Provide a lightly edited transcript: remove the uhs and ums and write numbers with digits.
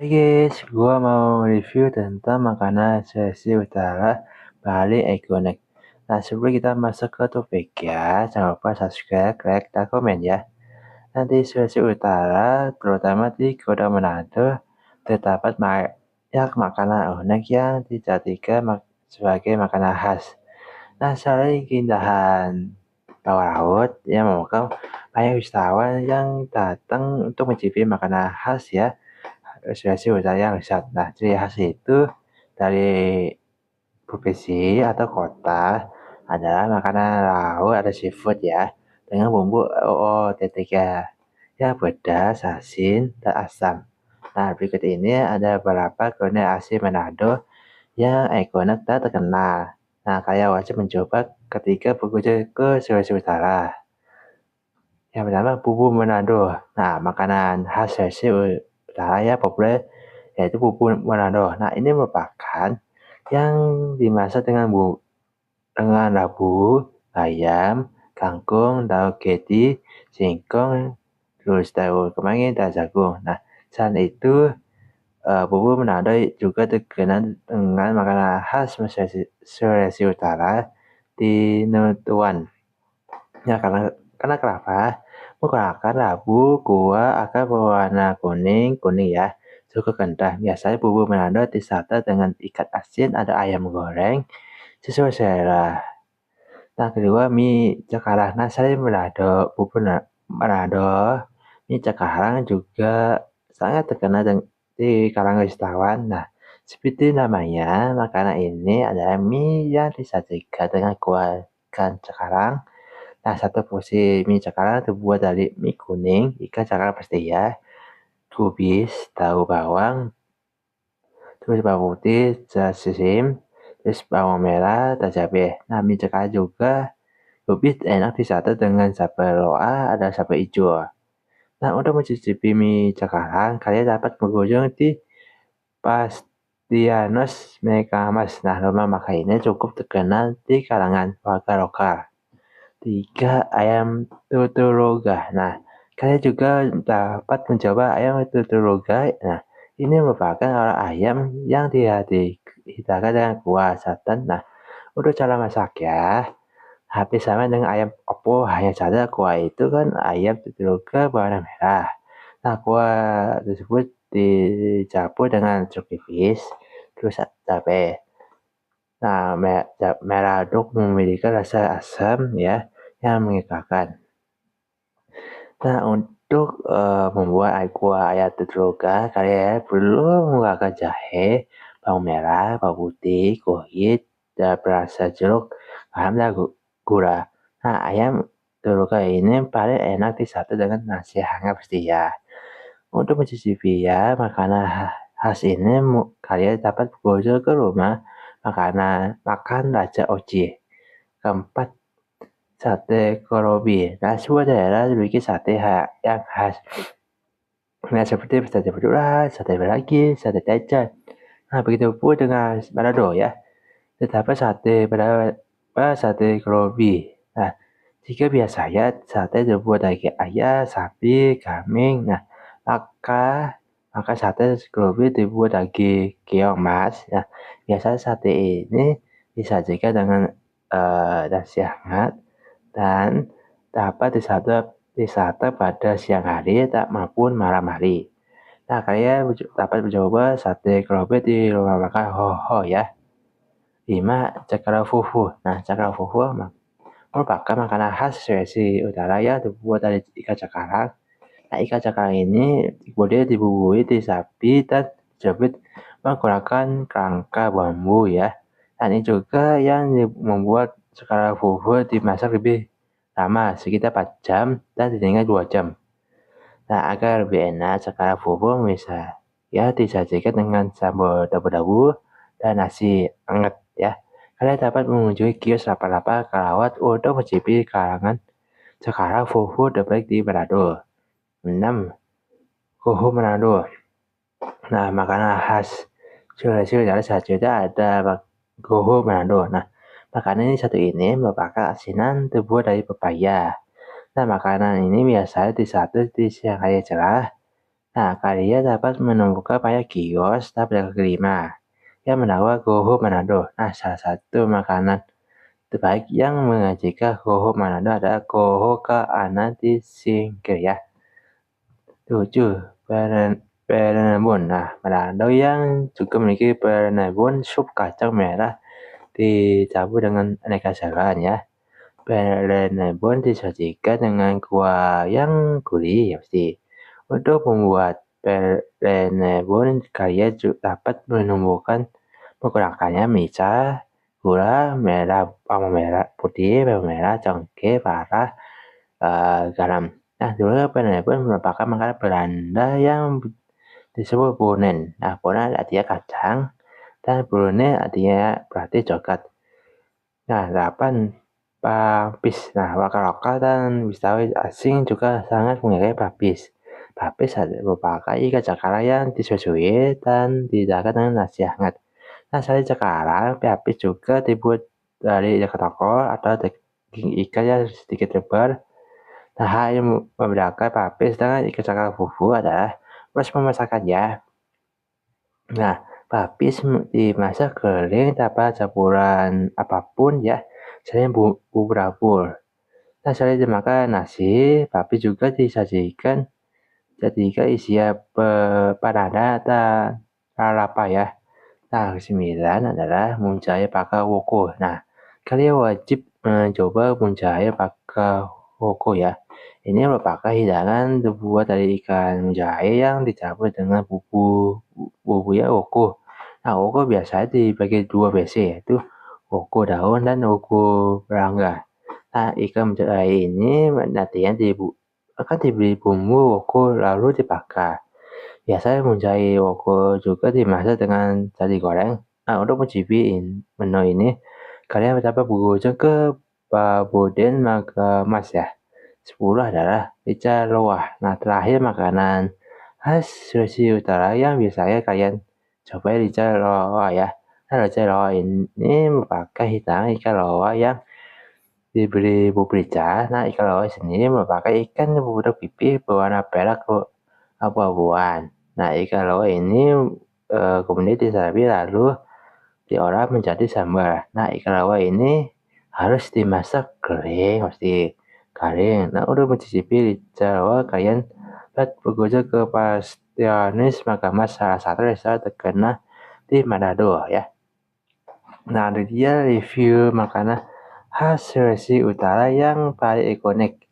Hai guys, gua mau review tentang makanan Sulawesi Utara Bali Ikonik. Nah, sebelum kita masuk ke topiknya, jangan lupa subscribe, like, dan komen ya. Nanti Sulawesi Utara, terutama di Kota Manado, terdapat banyak makanan unik yang dijadikan sebagai makanan khas. Nah, selain keindahan bawah laut yang memukau banyak wisatawan yang datang untuk mencicipi makanan khas ya. Sulawesi Utara yang lezat. Nah, ciri khas itu dari provinsi atau kota adalah makanan laut atau seafood ya, dengan bumbu OOTTK ya, pedas, asin, dan asam. Nah, berikut ini ada beberapa kuliner asli Manado yang ikonik dan terkenal. Nah, kalian wajib mencoba ketika berkunjung ke Sulawesi Utara. Yang pertama, bubur Manado. Nah, makanan khas Sulawesi Utara yang populer yaitu bubur Manado. Nah, ini merupakan yang dimasak dengan labu, ayam, kangkung, daun keji, singkong, terus daun kemangi, dan jagung. Nah, selain itu, bubur Manado juga terkenal dengan makanan khas Sulawesi Utara di Nunutuan. Ya, karena kenapa? Menggunakan labu, kuah akan berwarna kuning ya, cukup kental. Biasanya bubur Manado disantap dengan ikan asin atau ayam goreng sesuai selera. Nah, kedua, mie Cikarang. Nah, saya bubur Manado, mie Cikarang juga sangat terkenal di kalangan wisatawan. Nah, seperti namanya, makanan ini adalah mie yang disajikan dengan kuah ikan Cikarang. Nah, satu porsi mie Cikarang terbuat dari mie kuning, ikan Cikarang pasti ya, kubis, tahu bawang, terus bawang putih, sesim, terus bawang merah, dan cabai. Nah, mie Cikarang juga lebih enak disantap dengan sambal loa atau sambal hijau. Nah, untuk mencicipi mie Cikarang, kalian dapat berkunjung di Pastianos Mekamas. Nah, rumah makan ini cukup terkenal di kalangan warga lokal. 3. Ayam tuturuga. Nah, kalian juga dapat mencoba ayam tuturuga. Nah, ini merupakan olahan ayam yang dihidangkan dengan kuah santan. Nah, untuk cara masak ya, hampir sama dengan ayam oppo, hanya saja kuah itu kan ayam tuturuga berwarna merah. Nah, kuah tersebut dicampur dengan jeruk nipis, terus cabai. Nah, merah aduk memiliki rasa asam ya, yang mengikat. Nah, untuk membuat kuah ayam tuturuga, kalian perlu menggunakan jahe, bawang merah, bawang putih, kunyit, dan perasa jeruk, garam, dan gula. Nah, ayam tuturuga ini paling enak disantap dengan nasi hangat pasti ya. Untuk mencicipi ya makanan khas ini, kalian dapat berkunjung ke rumah makan Raja Oji. Keempat, sate korobi. Nah, sebuah daerah memiliki sate yang khas. Nah, seperti sate Madura, sate Beragi, sate Taichan. Nah, begitu pun dengan Manado ya. Terdapat sate korobi. Nah, jika biasanya sate terbuat dari ayam, sapi, kambing. Nah, maka sate korobi terbuat dari keong emas. Nah, biasanya sate ini disajikan dengan nasi hangat dan dapat disantap pada siang hari maupun malam hari. Nah, kalian dapat mencoba sate korobi di rumah makan Ho ya. 5. Cakra fufu. Nah, cakra fufu merupakan makanan khas Sulawesi Utara yang terbuat dari ikan cakalang. Nah, ikan cakalang ini boleh dibumbui di sapi dan dijepit menggunakan kerangka bambu ya. Dan ini juga yang membuat cakra fufu dimasak lebih lama, sekitar 4 jam dan ditinggal 2 jam. Nah, agar lebih enak, cakra fufu bisa ya disajikan dengan sambal dabu-dabu dan nasi hangat ya. Kalian dapat mengunjungi kios Lapa-Lapa Kalawat untuk mencicipi kalangan cakra fufu terbaik di Manado. 6. Kuhu Manado. Nah, makanan khas Sulawesi Utara selanjutnya ada kuhu Manado. Nah, makanan ini merupakan asinan terbuat dari pepaya. Nah, makanan ini biasanya disantap di siang hari cerah. Nah, kalian dapat menemukan banyak kios tahap kaki lima yang menawarkan goho Manado. Nah, salah satu makanan terbaik yang menyajikan goho Manado adalah goho ke Ananti Singkir ya. 7. Perenabun. Nah, Manado yang juga memiliki perenabun sup kacang merah dicampur dengan aneka sayuran ya. Perenabun disajikan dengan kuah yang gurih ya pasti. Untuk membuat perenabun, kalian juga dapat menggunakannya micah, gula merah, bawang merah putih, bawang merah, cengkeh, parah, garam. Nah, dulu perenabun merupakan makanan Belanda yang disebut bonen. Nah, bonen artinya kacang dan bonen artinya berarti coklat. Nah, 8. Papis. Nah, warga lokal dan wisatawan asing juga sangat menghargai papis. Papis merupakan ikan cakara yang disusui dan didakan dengan nasi hangat. Nah, sekarang papis juga dibuat dari ikan toko atau daging ikan yang sedikit lebar. Nah, hal yang membedakan papis dengan ikan cakara fufu adalah proses memasakannya. Nah, papis dimasak kering tanpa campuran apapun ya, selain bumbu dapur. Nah, selain dimakan nasi, papis juga disajikan isian panada dan lalapa ya. Nah, ke-9 adalah muncair pakai woko. Nah, kalian wajib mencoba muncair pakai woko ya. Ini merupakan hidangan terbuat dari ikan mujair yang dicampur dengan bumbunya woko. Nah, woko biasanya dibagi dua versi yaitu woko daun dan woko berangga. Nah, ikan mujair ini nantinya akan diberi bumbu woko lalu dibakar. Biasanya mujair woko juga dimasak dengan cari goreng. Nah, untuk mencicipi menu ini, kalian dapat berkunjung ke Baboden Magamas ya. 10 adalah rica loah. Nah, terakhir makanan khas Sulawesi Utara yang biasanya kalian coba rica loah ya. Nah, rica loah ini merupakan hidangan ikan loah yang diberi bubur rica. Nah, ikan loah sendiri merupakan ikan berbentuk pipih berwarna perak abu-abuan. Nah, ikan loah ini kemudian disapi lalu diolah menjadi sambal. Nah, ikan loah ini harus dimasak kering, pasti kering. Nah, untuk mencicipi ikan loah, kalian dapat berkunjung ke Pastionis Magamas, salah satu restoran terkenal di Manado ya. Nah, itu dia review makanan khas Sulawesi Utara yang paling ikonik.